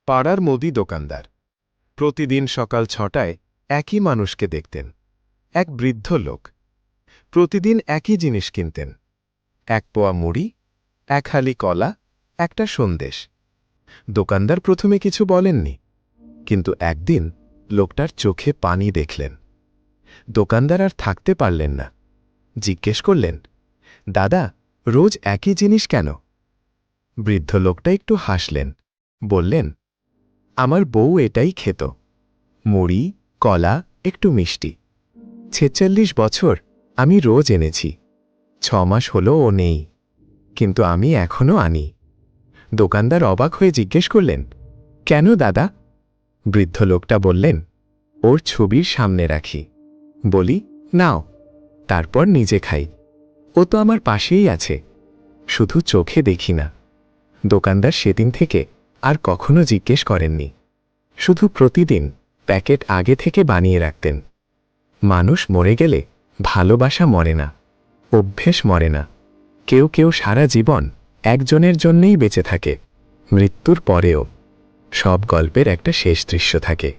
পাড়ার মুদি দোকানদার। প্রতিদিন সকাল ৬টায় একই মানুষকে দেখতেন। এক বৃদ্ধ লোক। প্রতিদিন একই জিনিস কিনতেন। এক পোয়া মুড়ি, এক হালি কলা, একটা সন্দেশ। দোকানদার প্রথমে কিছু বলেননি, কিন্তু একদিন লোকটার চোখে পানি দেখলেন। দোকানদার আর থাকতে পারলেন না। জিজ্ঞেস করলেন, দাদা, রোজ একই জিনিস কেন? বৃদ্ধ লোকটা একটু হাসলেন, বললেন, আমার বউ এটাই খেত। মুড়ি, কলা, একটু মিষ্টি। ৪৬ বছর আমি রোজ এনেছি। ৬ মাস হলো ও নেই, কিন্তু আমি এখনো আনি। দোকানদার অবাক হয়ে জিজ্ঞেস করলেন, কেন দাদা? বৃদ্ধ লোকটা বললেন, ওর ছবির সামনে রাখি, বলি নাও, তারপর নিজে খাই। ও তো আমার পাশেই আছে, শুধু চোখে দেখি না। দোকানদার সেদিন থেকে আর কখনো জিজ্ঞেস করেননি, শুধু প্রতিদিন প্যাকেট আগে থেকে বানিয়ে রাখতেন। মানুষ মরে গেলে ভালোবাসা মরে না, অভ্যেস মরে না। কেউ কেউ সারা জীবন একজনের জন্যেই বেঁচে থাকে, মৃত্যুর পরেও। সব গল্পের একটা শেষ দৃশ্য থাকে।